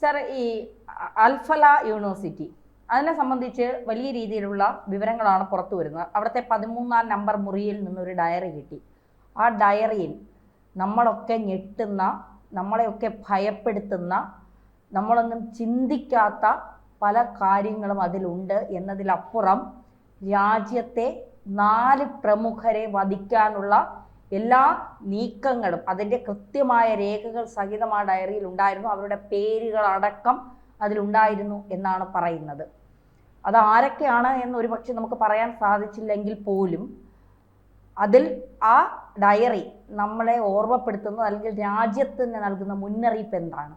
Sir, ഈ Al-Falah university അതിനെ സംബന്ധിച്ച് വലിയ രീതിയിലുള്ള വിവരങ്ങളാണ് പുറത്തു വരുന്നത്. അവിടുത്തെ 13-ാം നമ്പർ മുറിയിൽ നിന്നൊരു ഡയറി കിട്ടി. ആ ഡയറിയിൽ നമ്മളൊക്കെ ഞെട്ടുന്ന, നമ്മളെയൊക്കെ ഭയപ്പെടുത്തുന്ന, നമ്മളൊന്നും ചിന്തിക്കാത്ത പല കാര്യങ്ങളും അതിലുണ്ട് എന്നതിലപ്പുറം രാജ്യത്തെ 4 പ്രമുഖരെ വധിക്കാനുള്ള എല്ലാ നീക്കങ്ങളും അതിൻ്റെ കൃത്യമായ രേഖകൾ സഹിതം ആ ഡയറിയിൽ ഉണ്ടായിരുന്നു. അവരുടെ പേരുകളടക്കം അതിലുണ്ടായിരുന്നു എന്നാണ് പറയുന്നത്. അത് ആരൊക്കെയാണ് എന്ന് ഒരു പക്ഷെ നമുക്ക് പറയാൻ സാധിച്ചില്ലെങ്കിൽ പോലും അതിൽ ആ ഡയറി നമ്മളെ ഓർമ്മപ്പെടുത്തുന്നത് അല്ലെങ്കിൽ രാജ്യത്തിന് നൽകുന്ന മുന്നറിയിപ്പ് എന്താണ്?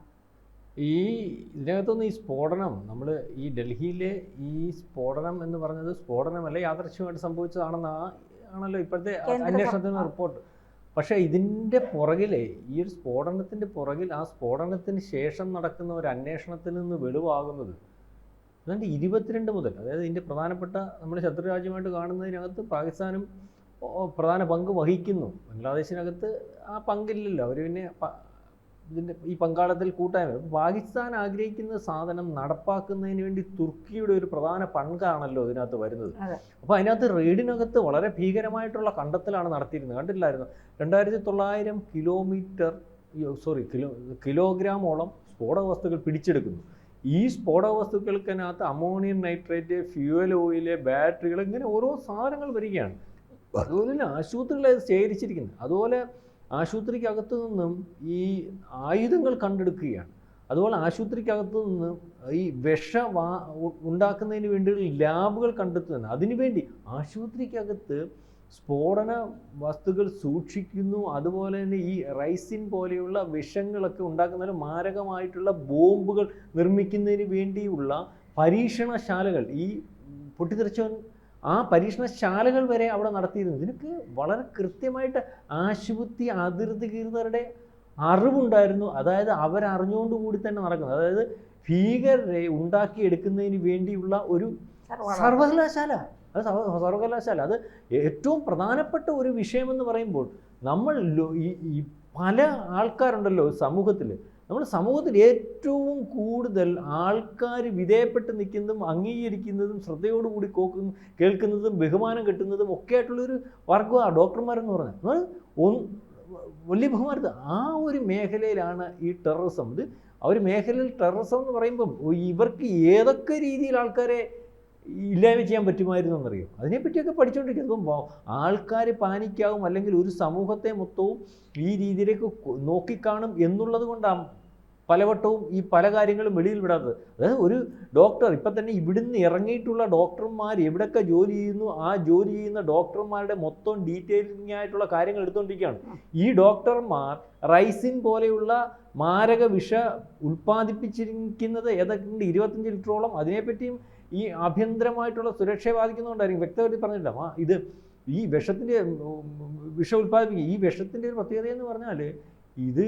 ഇതിനകത്തുനിന്ന് ഈ സ്ഫോടനം, നമ്മൾ ഈ ഡൽഹിയിലെ ഈ സ്ഫോടനം എന്ന് പറഞ്ഞത് സ്ഫോടനമല്ല, യാദൃശ്ചികമായിട്ട് സംഭവിച്ചതാണെന്നാണല്ലോ ഇപ്പോഴത്തെ അന്വേഷണത്തിന് റിപ്പോർട്ട്. പക്ഷേ ഇതിൻ്റെ പുറകിലെ ഈ ഒരു സ്ഫോടനത്തിൻ്റെ പുറകിൽ ആ സ്ഫോടനത്തിന് ശേഷം നടക്കുന്ന ഒരു അന്വേഷണത്തിൽ നിന്ന് വെളിവാകുന്നത് അതുകൊണ്ട് 22 മുതൽ, അതായത് ഇതിൻ്റെ പ്രധാനപ്പെട്ട നമ്മൾ ശത്രുരാജ്യമായിട്ട് കാണുന്നതിനകത്ത് പാകിസ്ഥാനും പ്രധാന പങ്ക് വഹിക്കുന്നു. ബംഗ്ലാദേശിനകത്ത് ആ പങ്കില്ലല്ലോ, അവർ പിന്നെ ഇതിൻ്റെ ഈ പങ്കാളത്തിൽ കൂട്ടായ്മ. പാകിസ്ഥാൻ ആഗ്രഹിക്കുന്ന സാധനം നടപ്പാക്കുന്നതിന് വേണ്ടി തുർക്കിയുടെ ഒരു പ്രധാന പങ്കാണല്ലോ ഇതിനകത്ത് വരുന്നത്. അപ്പോൾ അതിനകത്ത് റെയ്ഡിനകത്ത് വളരെ ഭീകരമായിട്ടുള്ള കണ്ടെത്തലാണ് നടത്തിയിരുന്നത്. കണ്ടില്ലായിരുന്നു? 2900 കിലോഗ്രാമോളം സ്ഫോടക വസ്തുക്കൾ പിടിച്ചെടുക്കുന്നു. ഈ സ്ഫോടക വസ്തുക്കൾക്കകത്ത് അമോണിയം നൈട്രേറ്റ്, ഫ്യൂവൽ ഓയില്, ബാറ്ററികൾ, ഇങ്ങനെ ഓരോ സാധനങ്ങൾ വരികയാണ്. അതുപോലെ തന്നെ ആശുപത്രികളെ ശേഖരിച്ചിരിക്കുന്നത്. അതുപോലെ ആശുപത്രിക്കകത്ത് നിന്നും ഈ ആയുധങ്ങൾ കണ്ടെടുക്കുകയാണ്. അതുപോലെ ആശുപത്രിക്കകത്ത് നിന്ന് ഈ ഉണ്ടാക്കുന്നതിന് വേണ്ടി ലാബുകൾ കണ്ടെത്തുന്നത്. അതിനുവേണ്ടി ആശുപത്രിക്കകത്ത് സ്ഫോടന വസ്തുക്കൾ സൂക്ഷിക്കുന്നു. അതുപോലെ തന്നെ ഈ റൈസിൻ പോലെയുള്ള വിഷങ്ങളൊക്കെ ഉണ്ടാക്കുന്നതിന് മാരകമായിട്ടുള്ള ബോംബുകൾ നിർമ്മിക്കുന്നതിന് വേണ്ടിയുള്ള പരീക്ഷണശാലകൾ, ഈ പൊട്ടിത്തെറിച്ചവൻ ആ പരീക്ഷണശാലകൾ വരെ അവിടെ നടത്തിയിരുന്നു. ഇതിനൊക്കെ വളരെ കൃത്യമായിട്ട് ആശുപത്രി അധികൃതരുടെ അറിവുണ്ടായിരുന്നു. അതായത് അവരറിഞ്ഞുകൊണ്ടുകൂടി തന്നെ നടക്കുന്നത്. അതായത് ഭീകരരെ ഉണ്ടാക്കിയെടുക്കുന്നതിന് വേണ്ടിയുള്ള ഒരു സർവകലാശാല, അത് ഏറ്റവും പ്രധാനപ്പെട്ട ഒരു വിഷയമെന്ന് പറയുമ്പോൾ നമ്മൾ ഈ പല ആൾക്കാരുണ്ടല്ലോ സമൂഹത്തിൽ, നമ്മുടെ സമൂഹത്തിൽ ഏറ്റവും കൂടുതൽ ആൾക്കാർ വിധേയപ്പെട്ട് നിൽക്കുന്നതും അംഗീകരിക്കുന്നതും ശ്രദ്ധയോടുകൂടി കേൾക്കുന്നതും ബഹുമാനം കിട്ടുന്നതും ഒക്കെ ആയിട്ടുള്ളൊരു വർഗമാണ് ഡോക്ടർമാരെന്ന് പറഞ്ഞാൽ. വലിയ ബഹുമാനത്ത് ആ ഒരു മേഖലയിലാണ് ഈ ടെററിസം. ഇത് ആ ഒരു മേഖലയിൽ ടെററിസം എന്ന് പറയുമ്പം ഇവർക്ക് ഏതൊക്കെ രീതിയിൽ ആൾക്കാരെ ഇല്ലായ്മ ചെയ്യാൻ പറ്റുമായിരുന്നു എന്നറിയും. അതിനെപ്പറ്റിയൊക്കെ പഠിച്ചുകൊണ്ടിരിക്കുന്നത്. ഇപ്പം ആൾക്കാർ പാനിക്കാവും, അല്ലെങ്കിൽ ഒരു സമൂഹത്തെ മൊത്തവും ഈ രീതിയിലേക്ക് നോക്കിക്കാണും എന്നുള്ളത് കൊണ്ടാണ് പലവട്ടവും ഈ പല കാര്യങ്ങളും വെളിയിൽ വിടാത്തത്. അതായത് ഒരു ഡോക്ടർ ഇപ്പം തന്നെ ഇവിടുന്ന് ഇറങ്ങിയിട്ടുള്ള ഡോക്ടർമാർ എവിടെയൊക്കെ ജോലി ചെയ്യുന്നു, ആ ജോലി ചെയ്യുന്ന ഡോക്ടർമാരുടെ മൊത്തം ഡീറ്റെയിലിംഗ് ആയിട്ടുള്ള കാര്യങ്ങൾ എടുത്തുകൊണ്ടിരിക്കുകയാണ്. ഈ ഡോക്ടർമാർ റൈസിൻ പോലെയുള്ള മാരക വിഷ ഉൽപ്പാദിപ്പിച്ചിരിക്കുന്നത് ഏതൊക്കെ 25 ലിറ്ററോളം. അതിനെപ്പറ്റിയും ഈ ആഭ്യന്തരമായിട്ടുള്ള സുരക്ഷയെ ബാധിക്കുന്നതുകൊണ്ടായിരിക്കും. വ്യക്തമായിട്ട് പറഞ്ഞില്ല. ഇത് ഈ വിഷത്തിൻ്റെ വിഷം ഉൽപ്പാദിപ്പിക്കുക. ഈ വിഷത്തിൻ്റെ ഒരു പ്രത്യേകത എന്ന് പറഞ്ഞാൽ ഇത്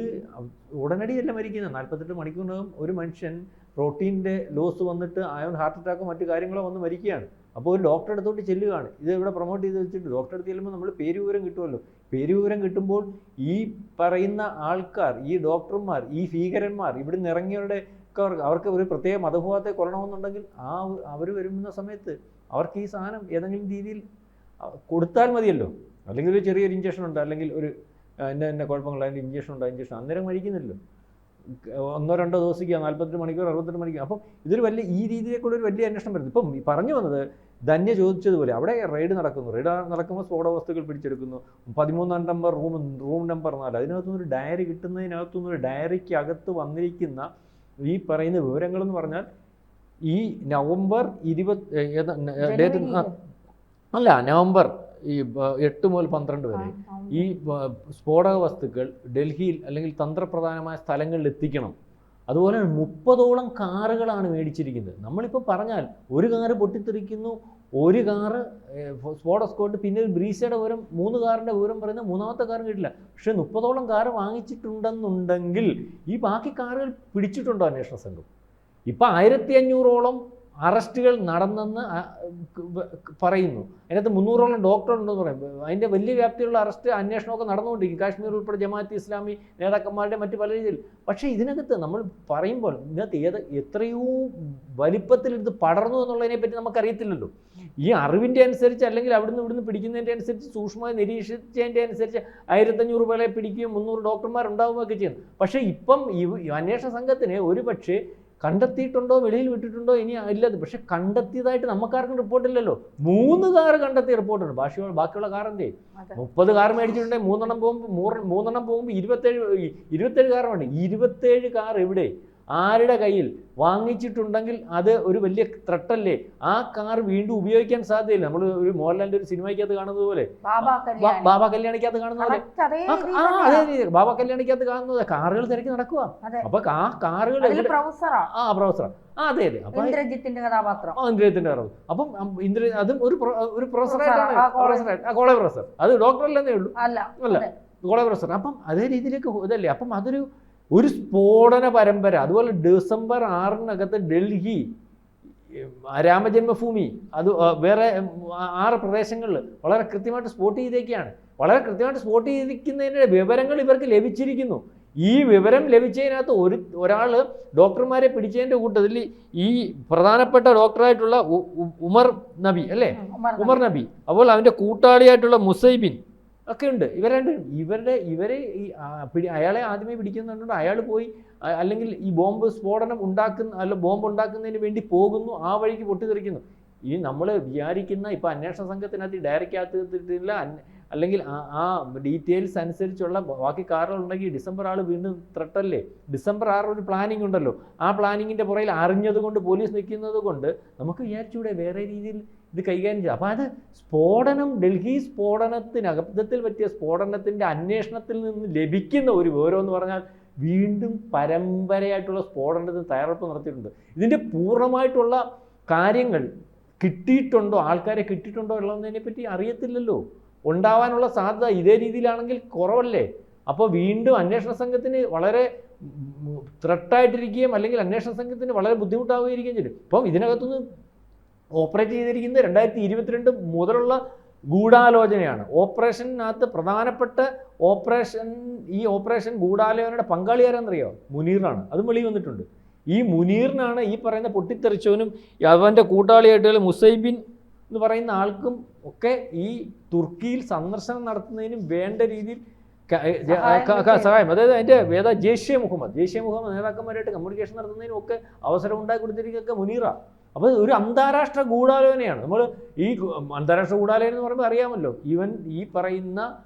ഉടനടിയല്ല മരിക്കുന്നത്. 48 മണിക്കൂറിനകം ഒരു മനുഷ്യൻ പ്രോട്ടീൻ്റെ ലോസ് വന്നിട്ട് ഹാർട്ട് അറ്റാക്കോ മറ്റു കാര്യങ്ങളോ വന്ന് മരിക്കുകയാണ്. അപ്പോൾ ഒരു ഡോക്ടറെ അടുത്തോട്ട് ചെല്ലുകയാണ്. ഇത് ഇവിടെ പ്രൊമോട്ട് ചെയ്ത് വെച്ചിട്ട് ഡോക്ടറെ അടുത്ത് ചെല്ലുമ്പോൾ നമ്മൾ പേരുവിവരം കിട്ടുമല്ലോ. പേരുവിവരം കിട്ടുമ്പോൾ ഈ പറയുന്ന ആൾക്കാർ, ഈ ഡോക്ടർമാർ, ഈ ഭീകരന്മാർ, ഇവിടുന്ന് ഇറങ്ങിയവരുടെ അവർക്ക് ഒരു പ്രത്യേക മതഭൂവത്തെ കൊല്ലണമെന്നുണ്ടെങ്കിൽ അവർ വരുന്ന സമയത്ത് അവർക്ക് ഈ സാധനം ഏതെങ്കിലും രീതിയിൽ കൊടുത്താൽ മതിയല്ലോ. അല്ലെങ്കിൽ ഒരു ചെറിയൊരു ഇഞ്ചക്ഷൻ ഉണ്ട്, അല്ലെങ്കിൽ ഒരു എന്നെ കുഴപ്പങ്ങൾ, അതിൻ്റെ ഇഞ്ചക്ഷൻ ഉണ്ട്, ഇഞ്ചക്ഷൻ അന്നേരം മരിക്കുന്നില്ലല്ലോ. 1-2 ദിവസത്തേക്ക് 48 മണിക്കൂർ 68 മണിക്കൂർ. അപ്പം ഇതൊരു വലിയ ഈ രീതിയിലേക്കുള്ള ഒരു വലിയ അന്വേഷണം വരുന്നു. ഇപ്പം പറഞ്ഞു വന്നത് ധന്യ ചോദിച്ചതുപോലെ അവിടെ റെയ്ഡ് നടക്കുന്നു. റെയ്ഡ് നടക്കുമ്പോൾ സ്ഫോടക വസ്തുക്കൾ പിടിച്ചെടുക്കുന്നു. 13-ാം നമ്പർ റൂം നമ്പർ 4 അതിനകത്തുനിന്ന് ഒരു ഡയറി കിട്ടുന്നതിനകത്തുനിന്ന് ഒരു ഡയറിക്കകത്ത് വന്നിരിക്കുന്ന ഈ പറയുന്ന വിവരങ്ങളെന്ന് പറഞ്ഞാൽ ഈ നവംബർ 8 മുതൽ 12 വരെ ഈ സ്ഫോടക വസ്തുക്കൾ ഡൽഹിയിൽ അല്ലെങ്കിൽ തന്ത്രപ്രധാനമായ സ്ഥലങ്ങളിൽ എത്തിക്കണം. അതുപോലെ 30ഓളം കാറുകളാണ് മേടിച്ചിരിക്കുന്നത്. നമ്മളിപ്പോൾ പറഞ്ഞാൽ ഒരു കാറ് പൊട്ടിത്തെറിക്കുന്നു, ഒരു കാറ് സ്ഫോടസ്കോട്ട്, പിന്നെ ഒരു ബ്രീസയുടെ വിവരം, 3 കാറിൻ്റെ വിവരം പറയുന്ന 3ാമത്തെ കാറും കിട്ടില്ല. പക്ഷേ 30ഓളം കാറ് വാങ്ങിച്ചിട്ടുണ്ടെന്നുണ്ടെങ്കിൽ ഈ ബാക്കി കാറുകൾ പിടിച്ചിട്ടുണ്ടോ അന്വേഷണ സംഘം? ഇപ്പം 1500ഓളം അറസ്റ്റുകൾ നടന്നെന്ന് പറയുന്നു. അതിനകത്ത് 300ഓളം ഡോക്ടറുണ്ടെന്ന് പറയും. അതിൻ്റെ വലിയ വ്യാപ്തിയുള്ള അറസ്റ്റ് അന്വേഷണമൊക്കെ നടന്നുകൊണ്ടിരിക്കും, കാശ്മീർ ഉൾപ്പെടെ ജമാഅത്ത് ഇസ്ലാമി നേതാക്കന്മാരുടെ മറ്റു പല രീതിയിൽ. പക്ഷേ ഇതിനകത്ത് നമ്മൾ പറയുമ്പോൾ ഇതിനകത്ത് എത്രയോ വലിപ്പത്തിൽ ഇത് പടർന്നു എന്നുള്ളതിനെ പറ്റി നമുക്കറിയത്തില്ലല്ലോ. ഈ അറിവിൻ്റെ അനുസരിച്ച് അല്ലെങ്കിൽ അവിടുന്ന് ഇവിടുന്ന് പിടിക്കുന്നതിൻ്റെ അനുസരിച്ച് സൂക്ഷ്മമായി നിരീക്ഷിച്ചതിൻ്റെ അനുസരിച്ച് 1500 പേരെ പിടിക്കുകയും 300 ഡോക്ടർമാർ ഉണ്ടാവുകയൊക്കെ ചെയ്യുന്നു. പക്ഷേ ഇപ്പം ഈ അന്വേഷണ സംഘത്തിന് ഒരു പക്ഷേ കണ്ടെത്തിയിട്ടുണ്ടോ വെളിയിൽ വിട്ടിട്ടുണ്ടോ ഇനി ഇല്ലത്. പക്ഷെ കണ്ടെത്തിയതായിട്ട് നമുക്കാർക്കും റിപ്പോർട്ടില്ലല്ലോ. 3 കാർ കണ്ടെത്തിയ റിപ്പോർട്ടുണ്ട്. ബാക്കിയുള്ള കാർ എന്തേ? 30 കാർ മേടിച്ചിട്ടുണ്ടെങ്കിൽ 3 പോകുമ്പോൾ 27 കാർ വേണ്ട. 27 കാർ എവിടെ? ആരുടെ കയ്യിൽ വാങ്ങിച്ചിട്ടുണ്ടെങ്കിൽ അത് ഒരു വലിയ ത്രട്ടല്ലേ? ആ കാർ വീണ്ടും ഉപയോഗിക്കാൻ സാധ്യതയില്ല. നമ്മൾ ഒരു മോഹൻലാലിന്റെ ഒരു സിനിമയ്ക്കകത്ത് കാണുന്നത് പോലെ, ബാബ കല്യാണിക്കകത്ത് കാണുന്ന പോലെ, അതേ രീതി ബാബ കല്യാണിക്കകത്ത് കാണുന്നത് കാറുകൾ തിരക്കി നടക്കുക. അപ്പൊ ആ കാറുകൾ പ്രൊഫസറാ. അതെ അതെ. അപ്പൊ ഇന്ദ്രജിത്തിന്റെ കഥാപാത്രം. അപ്പം അതും ഒരു പ്രൊഫസറായിട്ടാണ്. College professor. അത് ഡോക്ടറല്ലെന്നേ ഉള്ളൂ, അല്ല കോളേജ് പ്രൊഫസർ. അപ്പം അതേ രീതിയിലേക്ക് ഇതല്ലേ. അപ്പം ഒരു സ്ഫോടന പരമ്പര. അതുപോലെ ഡിസംബർ 6 ഡൽഹി രാമജന്മഭൂമി, അത് വേറെ 6 പ്രദേശങ്ങളിൽ വളരെ കൃത്യമായിട്ട് സ്പോട്ട് ചെയ്തേക്കാണ്. വളരെ കൃത്യമായിട്ട് സ്പോട്ട് ചെയ്തിരിക്കുന്നതിൻ്റെ വിവരങ്ങൾ ഇവർക്ക് ലഭിച്ചിരിക്കുന്നു. ഈ വിവരം ലഭിച്ചതിനകത്ത് ഒരാൾ ഡോക്ടർമാരെ പിടിച്ചതിൻ്റെ കൂട്ടത്തിൽ ഈ പ്രധാനപ്പെട്ട ഡോക്ടറായിട്ടുള്ള ഉമർ നബി അല്ലേ, ഉമർ നബി, അതുപോലെ അവൻ്റെ കൂട്ടാളിയായിട്ടുള്ള മുസൈബിൻ ഒക്കെ ഉണ്ട്. ഇവരെ അയാളെ ആദ്യമേ പിടിക്കുന്നുണ്ട്. അയാൾ പോയി അല്ലെങ്കിൽ ഈ ബോംബ് ഉണ്ടാക്കുന്നതിന് വേണ്ടി പോകുന്നു, ആ വഴിക്ക് പൊട്ടിത്തെറിക്കുന്നു. ഈ നമ്മൾ വിചാരിക്കുന്ന ഇപ്പം അന്വേഷണ സംഘത്തിനകത്ത് ഡയറക്റ്റാകത്തില്ല, അല്ലെങ്കിൽ ആ ഡീറ്റെയിൽസ് അനുസരിച്ചുള്ള ബാക്കി കാറുകളുണ്ടെങ്കിൽ ഡിസംബർ 6 വീണ്ടും ത്രട്ടല്ലേ. ഡിസംബർ 6 ഒരു പ്ലാനിങ് ഉണ്ടല്ലോ. ആ പ്ലാനിങ്ങിൻ്റെ പുറകിൽ അറിഞ്ഞത് കൊണ്ട് പോലീസ് നിൽക്കുന്നത് കൊണ്ട് നമുക്ക് വിചാരിച്ചൂടെ വേറെ രീതിയിൽ ഇത് കൈകാര്യം ചെയ്യും. അപ്പോൾ അത് സ്ഫോടനം, ഡൽഹി സ്ഫോടനത്തിനകത്തിൽ പറ്റിയ സ്ഫോടനത്തിൻ്റെ അന്വേഷണത്തിൽ നിന്ന് ലഭിക്കുന്ന ഒരു വിവരം എന്ന് പറഞ്ഞാൽ വീണ്ടും പരമ്പരയായിട്ടുള്ള സ്ഫോടനത്തിന് തയ്യാറെടുപ്പ് നടത്തിയിട്ടുണ്ട്. ഇതിൻ്റെ പൂർണ്ണമായിട്ടുള്ള കാര്യങ്ങൾ കിട്ടിയിട്ടുണ്ടോ, ആൾക്കാരെ കിട്ടിയിട്ടുണ്ടോ ഉള്ളതിനെ പറ്റി അറിയത്തില്ലല്ലോ. ഉണ്ടാവാനുള്ള സാധ്യത ഇതേ രീതിയിലാണെങ്കിൽ കുറവല്ലേ. അപ്പോൾ വീണ്ടും അന്വേഷണ സംഘത്തിന് വളരെ ത്രട്ടായിട്ടിരിക്കുകയും അല്ലെങ്കിൽ അന്വേഷണ സംഘത്തിന് വളരെ ബുദ്ധിമുട്ടാവുകയും ചെയ്യും. ഇപ്പം ഇതിനകത്തുനിന്ന് ഓപ്പറേറ്റ് ചെയ്തിരിക്കുന്നത് 2022 മുതലുള്ള ഗൂഢാലോചനയാണ്. ഓപ്പറേഷനകത്ത് പ്രധാനപ്പെട്ട ഈ ഓപ്പറേഷൻ ഗൂഢാലോചനയുടെ പങ്കാളിയാരെന്നറിയോ? മുനീറാണ്. അതും വെളി വന്നിട്ടുണ്ട്. ഈ മുനീറിനാണ് ഈ പറയുന്ന പൊട്ടിത്തെറിച്ചവനും അവൻ്റെ കൂട്ടാളിയായിട്ടുള്ള മുസൈബിൻ എന്ന് പറയുന്ന ആൾക്കും ഒക്കെ ഈ തുർക്കിയിൽ സന്ദർശനം നടത്തുന്നതിനും വേണ്ട രീതിയിൽ സഹായം, അതായത് അതിൻ്റെ ജെയ്ഷെ മുഹമ്മദ് നേതാക്കന്മാരായിട്ട് കമ്മ്യൂണിക്കേഷൻ നടത്തുന്നതിനും ഒക്കെ അവസരം ഉണ്ടാക്കി കൊടുത്തിരിക്കുകയൊക്കെ മുനീറാണ്. അപ്പോൾ ഒരു അന്താരാഷ്ട്ര ഗൂഢാലോചനയാണ്. നമ്മൾ ഈ അന്താരാഷ്ട്ര ഗൂഢാലോചന എന്ന് പറയുമ്പോൾ അറിയാമല്ലോ, ഈവൻ ഈ പറയുന്ന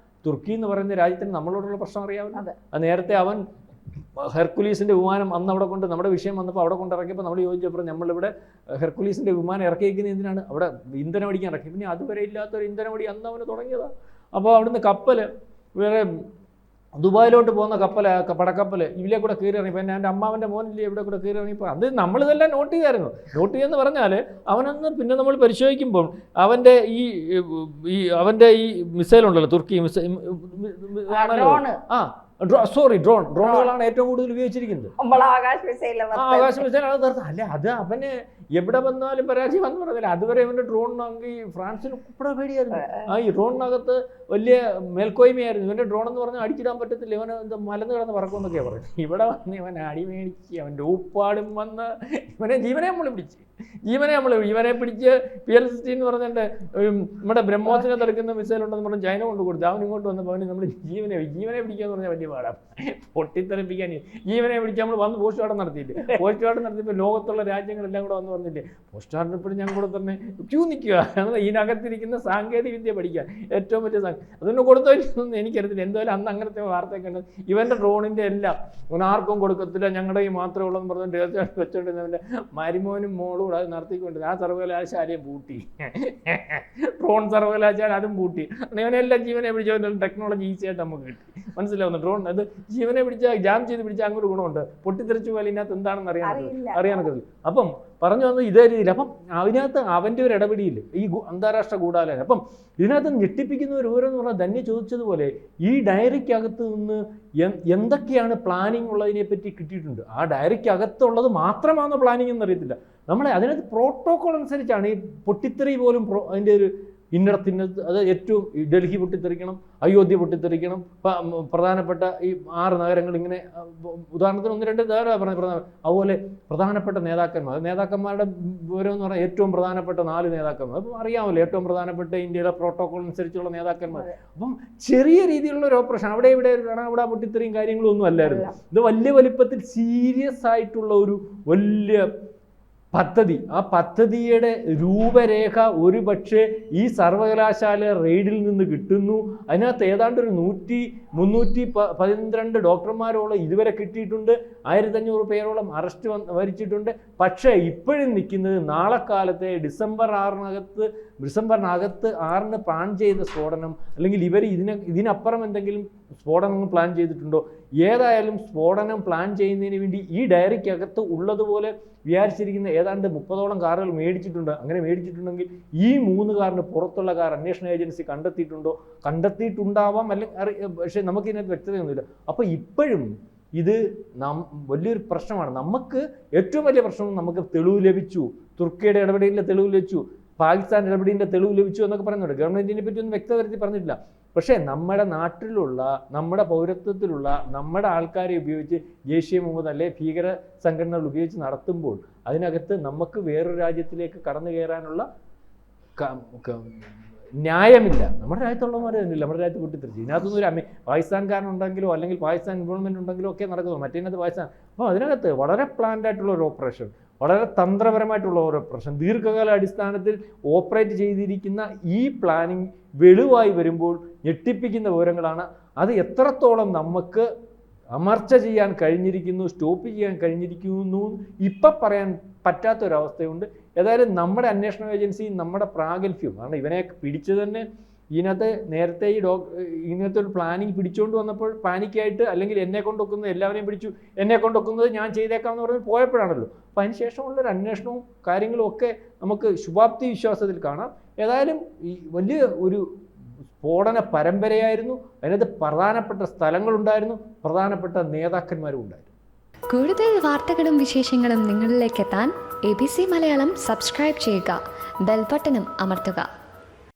തുർക്കി എന്ന് പറയുന്ന രാജ്യത്തിന് നമ്മളോടുള്ള പ്രശ്നം അറിയാമല്ലോ. നേരത്തെ അവൻ ഹെർക്കുലീസിൻ്റെ വിമാനം അന്ന് അവിടെ കൊണ്ട് നമ്മുടെ വിഷയം വന്നപ്പോൾ അവിടെ കൊണ്ട് ഇറക്കിയപ്പോൾ നമ്മൾ ചോദിച്ചപ്പോൾ നമ്മളിവിടെ ഹെർക്കുലീസിൻ്റെ വിമാനം ഇറക്കിയിരിക്കുന്നത് എന്തിനാണ്? അവിടെ ഇന്ധനം അടിക്കാൻ ഇറക്കി. പിന്നെ അതുവരെ ഇല്ലാത്തൊരു ഇന്ധനമടി അന്ന് അവന് തുടങ്ങിയതാണ്. അപ്പോൾ അവിടുന്ന് കപ്പൽ വേറെ ദുബായിലോട്ട് പോകുന്ന പടക്കപ്പൽ ഇതിലെ കൂടെ കയറി ഇറങ്ങി. പിന്നെ എൻ്റെ അമ്മാവൻ്റെ മോനില്ലേ ഇവിടെ കൂടെ കയറി ഇറങ്ങിയപ്പോൾ അത് നമ്മളിതെല്ലാം നോട്ട് ചെയ്യുമെന്ന് പറഞ്ഞാൽ അവനന്ന് പിന്നെ നമ്മൾ പരിശോധിക്കുമ്പോൾ അവൻ്റെ ഈ മിസൈലുണ്ടല്ലോ, തുർക്കി മിസൈൽ, ഡ്രോണുകളാണ് ഏറ്റവും കൂടുതൽ ഉപയോഗിച്ചിരിക്കുന്നത്. ആകാശ മിസൈൽ അല്ല, അത് അവന് എവിടെ വന്നാലും പരാജയം വന്നു പറഞ്ഞില്ല. അതുവരെ ഇവൻ്റെ ഡ്രോണിനാണെങ്കിൽ ഫ്രാൻസിന് കുപ്പട പേടിയായിരുന്നു. ഈ ഡ്രോണിനകത്ത് വലിയ മേൽക്കോയ്മയായിരുന്നു. ഇവൻ്റെ ഡ്രോൺ എന്ന് പറഞ്ഞാൽ അടിച്ചിടാൻ പറ്റത്തില്ല, ഇവന് എന്താ മലന്ന് കിടന്ന് പറക്കുമെന്നൊക്കെയാണ് പറയുന്നത്. ഇവിടെ വന്ന് ഇവൻ അടി മേടിച്ച് അവൻ്റെ ഊപ്പാടും വന്ന് ജീവനെ പിടിച്ച് PL-60 എന്ന് പറഞ്ഞിട്ട് നമ്മുടെ ബ്രഹ്മോസിനെ തടുക്കുന്ന മിസൈൽ ഉണ്ടെന്ന് പറഞ്ഞ് ചൈന കൊണ്ട് കൊടുത്തു. അവൻ ഇങ്ങോട്ട് വന്നപ്പോൾ അവന് നമ്മൾ ജീവനെ പിടിക്കുക എന്ന് പറഞ്ഞാൽ വലിയ പാടാണ്. പൊട്ടിത്തെറിപ്പിക്കാൻ ജീവനെ പിടിച്ച് നമ്മൾ വന്ന് പോസ്റ്റ്മോർട്ടം നടത്തിയപ്പോൾ ലോകത്തുള്ള രാജ്യങ്ങളെല്ലാം കൂടെ വന്ന് പറഞ്ഞില്ലേ, പോസ്റ്റ്മോർട്ടം ഇപ്പോഴും ഞങ്ങൾ കൂടെ തന്നെ ക്യൂ നിൽക്കുക. ഇതിനകത്തിരിക്കുന്ന സാങ്കേതിക വിദ്യ പഠിക്കാൻ ഏറ്റവും വലിയ അതൊന്നും കൊടുത്തൊന്നും എനിക്കറിയത്തില്ല. എന്തായാലും അന്ന് അങ്ങനത്തെ വാർത്തയൊക്കെ ഉണ്ട്. ഇവൻ്റെ ഡ്രോണിൻ്റെ എല്ലാം ആർക്കും കൊടുക്കത്തില്ല, ഞങ്ങളുടെ ഈ മാത്രമേ ഉള്ളൂ എന്ന് പറഞ്ഞിട്ട് തീർച്ചയായിട്ടും വെച്ചോണ്ടിരുന്നവൻ്റെ മരുമോനും മോളും അത് നടത്തിക്കൊണ്ട് ആ സർവകലാശാലയും പൂട്ടി, ഡ്രോൺ സർവകലാശാല അതും പൂട്ടി. ഇവനെല്ലാം ജീവനെ പിടിച്ച ടെക്നോളജി ഈസിയായിട്ട് നമുക്ക് കിട്ടി. മനസ്സിലാവുന്നു? ഡ്രോൺ അത് ജീവനെ പിടിച്ചാൽ ജാം ചെയ്ത് പിടിച്ചാൽ അങ്ങൊരു ഗുണമുണ്ട്. പൊട്ടിത്തെറിച്ചു പോലെ ഇതിനകത്ത് എന്താണെന്ന് അറിയാനൊക്കെ. അപ്പം പറഞ്ഞു വന്നത് ഇതേ രീതിയിൽ. അപ്പം അതിനകത്ത് അവൻ്റെ ഒരു ഇടപെടിയില്ല ഈ അന്താരാഷ്ട്ര ഗൂഢാലോചന. അപ്പം ഇതിനകത്ത് ഞെട്ടിപ്പിക്കുന്ന ഒരു വിവരം എന്ന് പറഞ്ഞാൽ ധന്യ ചോദിച്ചതുപോലെ ഈ ഡയറിക്കകത്ത് നിന്ന് എന്തൊക്കെയാണ് പ്ലാനിങ് ഉള്ളതിനെ പറ്റി കിട്ടിയിട്ടുണ്ട്. ആ ഡയറിക്കകത്തുള്ളത് മാത്രമാണോ പ്ലാനിങ് എന്നറിയത്തില്ല. നമ്മളെ അതിനകത്ത് പ്രോട്ടോകോൾ അനുസരിച്ചാണ് ഈ പൊട്ടിത്തെറി പോലും അതിൻ്റെ ഒരു ഇന്നടത്തിനകത്ത് അത് ഏറ്റവും ഡൽഹി പൊട്ടിത്തെറിക്കണം, അയോധ്യ പൊട്ടിത്തെറിക്കണം, പ്രധാനപ്പെട്ട ഈ 6 നഗരങ്ങൾ ഇങ്ങനെ ഉദാഹരണത്തിന് 1-2 നഗരം പറഞ്ഞ അതുപോലെ പ്രധാനപ്പെട്ട നേതാക്കന്മാരുടെ വിവരം എന്ന് പറഞ്ഞാൽ ഏറ്റവും പ്രധാനപ്പെട്ട 4 നേതാക്കന്മാർ. അപ്പം അറിയാമല്ലോ ഏറ്റവും പ്രധാനപ്പെട്ട ഇന്ത്യയിലെ പ്രോട്ടോകോൾ അനുസരിച്ചുള്ള നേതാക്കന്മാർ. അപ്പം ചെറിയ രീതിയിലുള്ള ഒരു ഓപ്പറേഷൻ അവിടെ പൊട്ടിത്തെറിയും കാര്യങ്ങളും ഒന്നും അല്ലായിരുന്നു. ഇത് വലിയ വലിപ്പത്തിൽ സീരിയസ് ആയിട്ടുള്ള ഒരു വലിയ പദ്ധതി. ആ പദ്ധതിയുടെ രൂപരേഖ ഒരു പക്ഷേ ഈ സർവകലാശാല റെയ്ഡിൽ നിന്ന് കിട്ടുന്നു. അതിനകത്ത് ഏതാണ്ട് ഒരു 312 ഡോക്ടർമാരോളം ഇതുവരെ കിട്ടിയിട്ടുണ്ട്. 1500 പേരോളം അറസ്റ്റ് വരിച്ചിട്ടുണ്ട്. പക്ഷേ ഇപ്പോഴും നിൽക്കുന്നത് നാളെ കാലത്തെ ഡിസംബർ 6-ന് പ്ലാൻ ചെയ്ത സ്ഫോടനം, അല്ലെങ്കിൽ ഇവർ ഇതിനപ്പുറം എന്തെങ്കിലും സ്ഫോടനം പ്ലാൻ ചെയ്തിട്ടുണ്ടോ? ഏതായാലും സ്ഫോടനം പ്ലാൻ ചെയ്യുന്നതിന് വേണ്ടി ഈ ഡയറിക്കകത്ത് ഉള്ളതുപോലെ വിചാരിച്ചിരിക്കുന്ന ഏതാണ്ട് 30ഓളം കാറുകൾ മേടിച്ചിട്ടുണ്ട്. അങ്ങനെ മേടിച്ചിട്ടുണ്ടെങ്കിൽ ഈ 3 കാറിന് പുറത്തുള്ള കാർ അന്വേഷണ ഏജൻസി കണ്ടെത്തിയിട്ടുണ്ടാവാം, അല്ലെങ്കിൽ പക്ഷേ നമുക്കിതിനകത്ത് വ്യക്തതയൊന്നുമില്ല. അപ്പോൾ ഇപ്പോഴും ഇത് വലിയൊരു പ്രശ്നമാണ്. നമുക്ക് ഏറ്റവും വലിയ പ്രശ്നം നമുക്ക് തെളിവ് ലഭിച്ചു, തുർക്കിയുടെ ഇടപെടലിൻ്റെ തെളിവ് ലഭിച്ചു, പാകിസ്ഥാൻ ഇടപെടലിൻ്റെ തെളിവ് ലഭിച്ചു എന്നൊക്കെ പറയുന്നുണ്ട്. ഗവൺമെൻറ്റിനെ പറ്റി ഒന്നും വ്യക്തത വരുത്തി പറഞ്ഞിട്ടില്ല. പക്ഷേ നമ്മുടെ നാട്ടിലുള്ള, നമ്മുടെ പൗരത്വത്തിലുള്ള നമ്മുടെ ആൾക്കാരെ ഉപയോഗിച്ച് ജെയ്ഷെ മുഹമ്മദ് അല്ലെ ഭീകര സംഘടനകൾ ഉപയോഗിച്ച് നടത്തുമ്പോൾ അതിനകത്ത് നമുക്ക് വേറൊരു രാജ്യത്തിലേക്ക് കടന്നു കയറാനുള്ള ന്യായമില്ല. നമ്മുടെ രാജ്യത്തുള്ളവന്മാർ തന്നെയില്ല നമ്മുടെ രാജ്യത്ത് പൊട്ടിത്തെറിച്ച്. ഇതിനകത്തൊന്നും ഒരു പാകിസ്ഥാൻകാരനുണ്ടെങ്കിലോ അല്ലെങ്കിൽ പാകിസ്ഥാൻ ഇൻവോൾവ്മെൻറ്റ് ഉണ്ടെങ്കിലോ ഒക്കെ നടക്കുന്നു. മറ്റേതിനകത്ത് പാകിസ്ഥാൻ. അപ്പോൾ അതിനകത്ത് വളരെ പ്ലാൻഡ് ആയിട്ടുള്ള ഒരു ഓപ്പറേഷൻ, വളരെ തന്ത്രപരമായിട്ടുള്ള ഒരു ഓപ്പറേഷൻ, ദീർഘകാല അടിസ്ഥാനത്തിൽ ഓപ്പറേറ്റ് ചെയ്തിരിക്കുന്ന ഈ പ്ലാനിങ് വെളിവായി വരുമ്പോൾ ഞെട്ടിപ്പിക്കുന്ന വിവരങ്ങളാണ്. അത് എത്രത്തോളം നമുക്ക് അമർച്ച ചെയ്യാൻ കഴിഞ്ഞിരിക്കുന്നു, സ്റ്റോപ്പ് ചെയ്യാൻ കഴിഞ്ഞിരിക്കുന്നു ഇപ്പം പറയാൻ പറ്റാത്തൊരവസ്ഥയുണ്ട്. ഏതായാലും നമ്മുടെ അന്വേഷണ ഏജൻസി നമ്മുടെ പ്രാഗൽഭ്യം, കാരണം ഇവനെ പിടിച്ചു തന്നെ ഇതിനകത്ത് നേരത്തെ ഇങ്ങനത്തെ ഒരു പ്ലാനിങ് പിടിച്ചുകൊണ്ട് വന്നപ്പോൾ പാനിക്കായിട്ട്, അല്ലെങ്കിൽ എന്നെ കൊണ്ടൊക്കുന്നത് എല്ലാവരെയും പിടിച്ചു, എന്നെ കൊണ്ടൊക്കുന്നത് ഞാൻ ചെയ്തേക്കാമെന്ന് പറഞ്ഞ് പോയപ്പോഴാണല്ലോ. അപ്പം അതിന് ശേഷമുള്ളൊരു അന്വേഷണവും കാര്യങ്ങളും ഒക്കെ നമുക്ക് ശുഭാപ്തി വിശ്വാസത്തിൽ കാണാം. ഏതായാലും ഈ വലിയ ഒരു സ്ഫോടന പരമ്പരയായിരുന്നു. അതിനകത്ത് പ്രധാനപ്പെട്ട സ്ഥലങ്ങളുണ്ടായിരുന്നു, പ്രധാനപ്പെട്ട നേതാക്കന്മാരും ഉണ്ടായിരുന്നു. കൂടുതൽ വാർത്തകളും വിശേഷങ്ങളും നിങ്ങളിലേക്ക് എത്താൻ ABC മലയാളം സബ്സ്ക്രൈബ് ചെയ്യുക, ബെൽ ബട്ടണും അമർത്തുക.